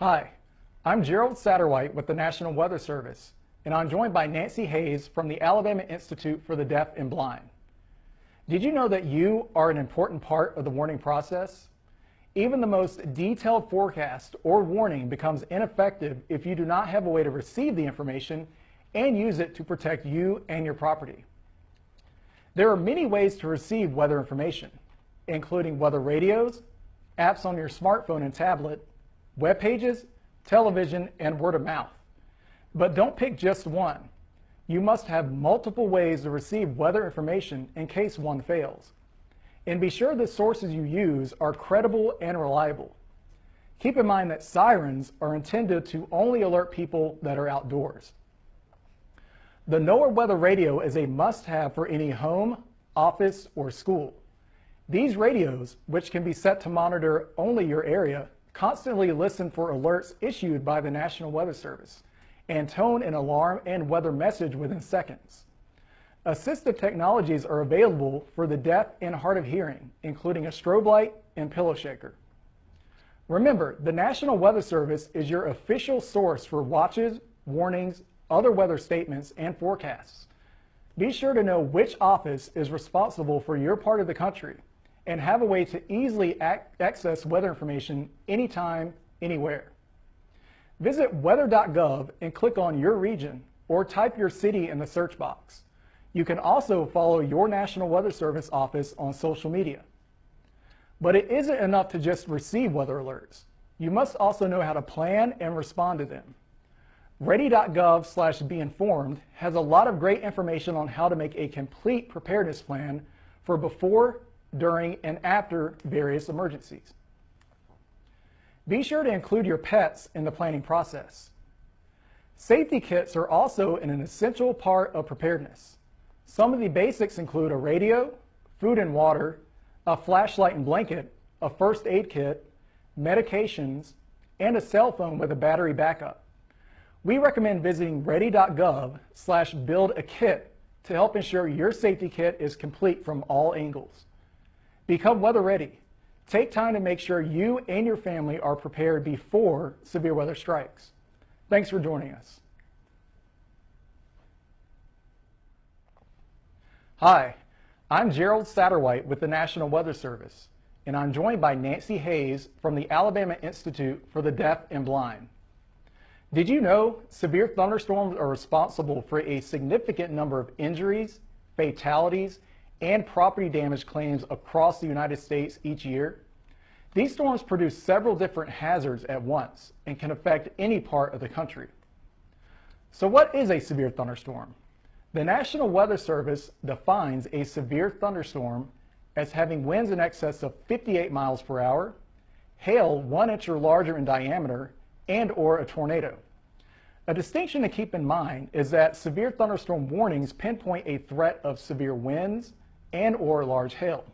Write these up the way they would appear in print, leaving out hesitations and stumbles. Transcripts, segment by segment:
Hi, I'm Gerald Satterwhite with the National Weather Service, and I'm joined by Nancy Hayes from the Alabama Institute for the Deaf and Blind. Did you know that you are an important part of the warning process? Even the most detailed forecast or warning becomes ineffective if you do not have a way to receive the information and use it to protect you and your property. There are many ways to receive weather information, including weather radios, apps on your smartphone and tablet, web pages, television, and word of mouth. But don't pick just one. You must have multiple ways to receive weather information in case one fails. And be sure the sources you use are credible and reliable. Keep in mind that sirens are intended to only alert people that are outdoors. The NOAA weather radio is a must-have for any home, office, or school. These radios, which can be set to monitor only your area, constantly listen for alerts issued by the National Weather Service and tone an alarm and weather message within seconds. Assistive technologies are available for the deaf and hard of hearing, including a strobe light and pillow shaker. Remember, the National Weather Service is your official source for watches, warnings, other weather statements, and forecasts. Be sure to know which office is responsible for your part of the country and have a way to easily access weather information anytime, anywhere. Visit weather.gov and click on your region or type your city in the search box. You can also follow your National Weather Service office on social media. But it isn't enough to just receive weather alerts. You must also know how to plan and respond to them. Ready.gov/beinformed has a lot of great information on how to make a complete preparedness plan for before, during, and after various emergencies. Be sure to include your pets in the planning process. Safety kits are also an essential part of preparedness. Some of the basics include a radio, food and water, a flashlight and blanket, a first aid kit, medications, and a cell phone with a battery backup. We recommend visiting ready.gov/build-a-kit to help ensure your safety kit is complete from all angles. Become weather ready. Take time to make sure you and your family are prepared before severe weather strikes. Thanks for joining us. Hi, I'm Gerald Satterwhite with the National Weather Service, and I'm joined by Nancy Hayes from the Alabama Institute for the Deaf and Blind. Did you know severe thunderstorms are responsible for a significant number of injuries, fatalities, and property damage claims across the United States each year? These storms produce several different hazards at once and can affect any part of the country. So what is a severe thunderstorm? The National Weather Service defines a severe thunderstorm as having winds in excess of 58 miles per hour, hail 1 inch or larger in diameter, and/or a tornado. A distinction to keep in mind is that severe thunderstorm warnings pinpoint a threat of severe winds and/or large hail.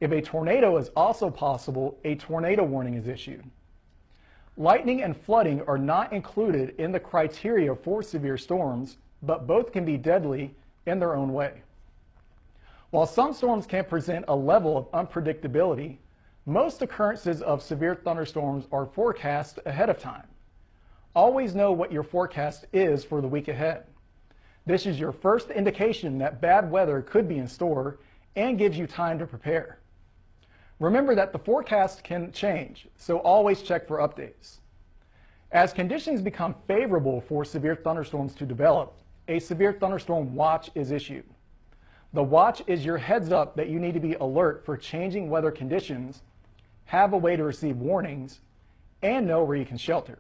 If a tornado is also possible, a tornado warning is issued. Lightning and flooding are not included in the criteria for severe storms, but both can be deadly in their own way. While some storms can present a level of unpredictability, most occurrences of severe thunderstorms are forecast ahead of time. Always know what your forecast is for the week ahead. This is your first indication that bad weather could be in store and gives you time to prepare. Remember that the forecast can change, so always check for updates. As conditions become favorable for severe thunderstorms to develop, a severe thunderstorm watch is issued. The watch is your heads up that you need to be alert for changing weather conditions, have a way to receive warnings, and know where you can shelter.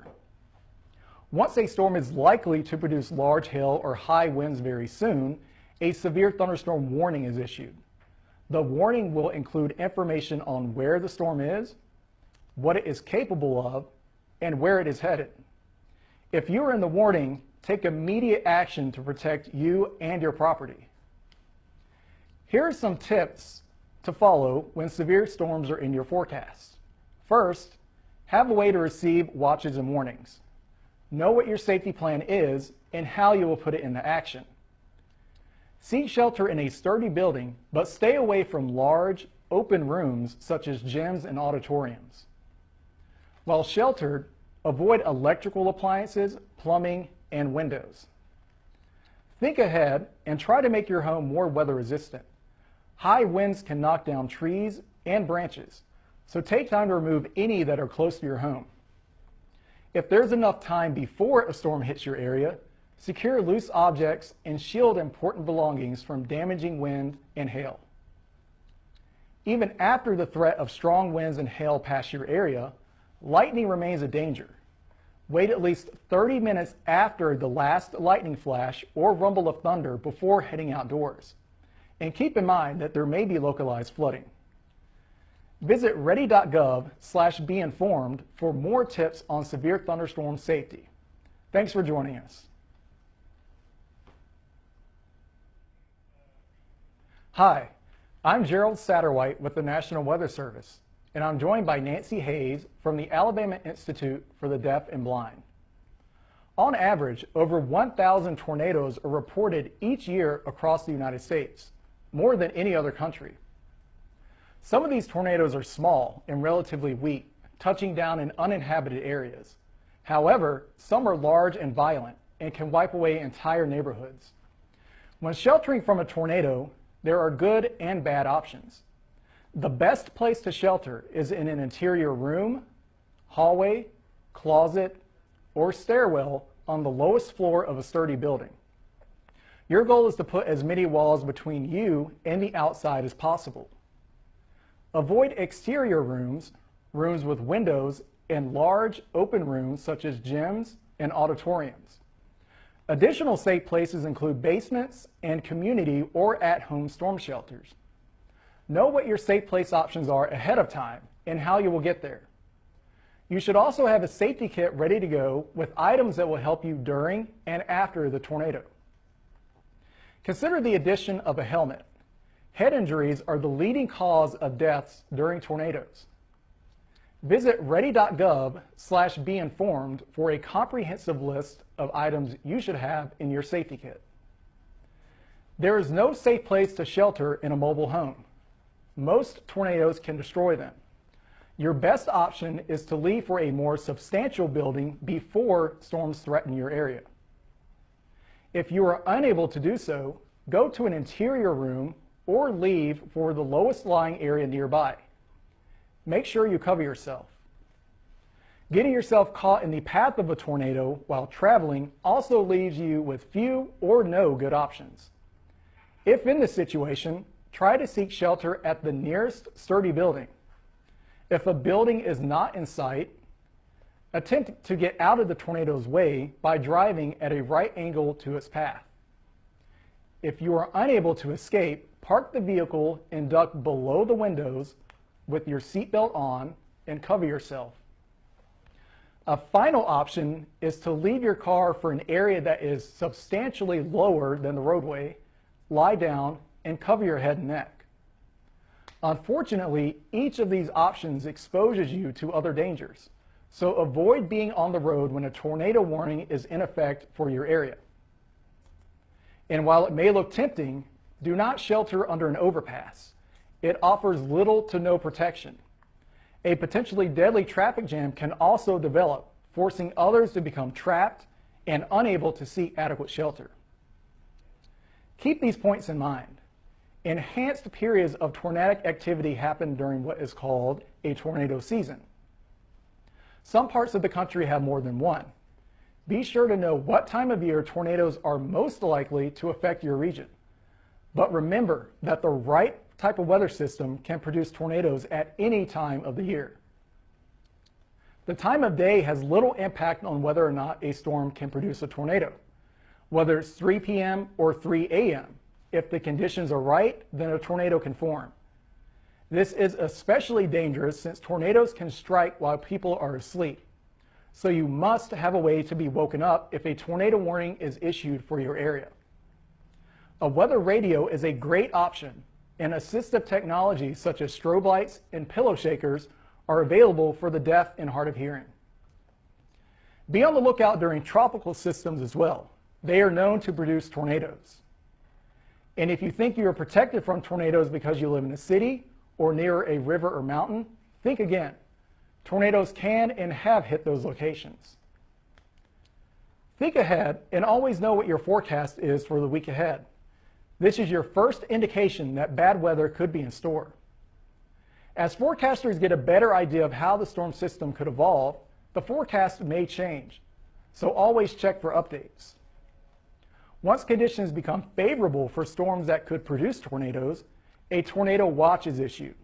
Once a storm is likely to produce large hail or high winds very soon, a severe thunderstorm warning is issued. The warning will include information on where the storm is, what it is capable of, and where it is headed. If you are in the warning, take immediate action to protect you and your property. Here are some tips to follow when severe storms are in your forecast. First, have a way to receive watches and warnings. Know what your safety plan is and how you will put it into action. Seek shelter in a sturdy building, but stay away from large, open rooms such as gyms and auditoriums. While sheltered, Avoid electrical appliances, plumbing, and windows. Think ahead and try to make your home more weather resistant. High winds can knock down trees and branches, so take time to remove any that are close to your home. If there's enough time before a storm hits your area, secure loose objects and shield important belongings from damaging wind and hail. Even after the threat of strong winds and hail pass your area, lightning remains a danger. Wait at least 30 minutes after the last lightning flash or rumble of thunder before heading outdoors. And keep in mind that there may be localized flooding. Visit ready.gov/beinformed for more tips on severe thunderstorm safety. Thanks for joining us. Hi, I'm Gerald Satterwhite with the National Weather Service, and I'm joined by Nancy Hayes from the Alabama Institute for the Deaf and Blind. On average, over 1,000 tornadoes are reported each year across the United States, more than any other country. Some of these tornadoes are small and relatively weak, touching down in uninhabited areas. However, some are large and violent and can wipe away entire neighborhoods. When sheltering from a tornado, there are good and bad options. The best place to shelter is in an interior room, hallway, closet, or stairwell on the lowest floor of a sturdy building. Your goal is to put as many walls between you and the outside as possible. Avoid exterior rooms, rooms with windows, and large open rooms such as gyms and auditoriums. Additional safe places include basements and community or at-home storm shelters. Know what your safe place options are ahead of time and how you will get there. You should also have a safety kit ready to go with items that will help you during and after the tornado. Consider the addition of a helmet. Head injuries are the leading cause of deaths during tornadoes. Visit ready.gov/beinformed for a comprehensive list of items you should have in your safety kit. There is no safe place to shelter in a mobile home. Most tornadoes can destroy them. Your best option is to leave for a more substantial building before storms threaten your area. If you are unable to do so, go to an interior room or leave for the lowest lying area nearby. Make sure you cover yourself. Getting yourself caught in the path of a tornado while traveling also leaves you with few or no good options. If in this situation, try to seek shelter at the nearest sturdy building. If a building is not in sight, attempt to get out of the tornado's way by driving at a right angle to its path. If you are unable to escape, park the vehicle and duck below the windows with your seatbelt on and cover yourself. A final option is to leave your car for an area that is substantially lower than the roadway, lie down, and cover your head and neck. Unfortunately, each of these options exposes you to other dangers, so avoid being on the road when a tornado warning is in effect for your area. And while it may look tempting, do not shelter under an overpass. It offers little to no protection. A potentially deadly traffic jam can also develop, forcing others to become trapped and unable to seek adequate shelter. Keep these points in mind. Enhanced periods of tornadic activity happen during what is called a tornado season. Some parts of the country have more than one. Be sure to know what time of year tornadoes are most likely to affect your region. But remember that the right type of weather system can produce tornadoes at any time of the year. The time of day has little impact on whether or not a storm can produce a tornado. Whether it's 3 p.m. or 3 a.m., if the conditions are right, then a tornado can form. This is especially dangerous since tornadoes can strike while people are asleep. So you must have a way to be woken up if a tornado warning is issued for your area. A weather radio is a great option, and assistive technologies such as strobe lights and pillow shakers are available for the deaf and hard of hearing. Be on the lookout during tropical systems as well. They are known to produce tornadoes. And if you think you are protected from tornadoes because you live in a city or near a river or mountain, think again. tornadoes can and have hit those locations. Think ahead and always know what your forecast is for the week ahead. This is your first indication that bad weather could be in store. As forecasters get a better idea of how the storm system could evolve, the forecast may change, so always check for updates. Once conditions become favorable for storms that could produce tornadoes, a tornado watch is issued.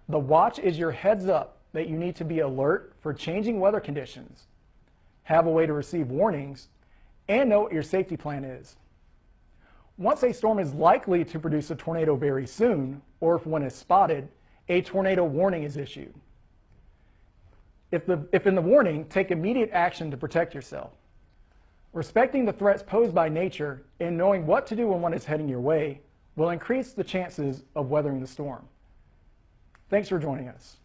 The watch is your heads up that you need to be alert for changing weather conditions, have a way to receive warnings, and know what your safety plan is. Once a storm is likely to produce a tornado very soon, or if one is spotted, a tornado warning is issued. If in the warning, take immediate action to protect yourself. Respecting the threats posed by nature and knowing what to do when one is heading your way will increase the chances of weathering the storm. Thanks for joining us.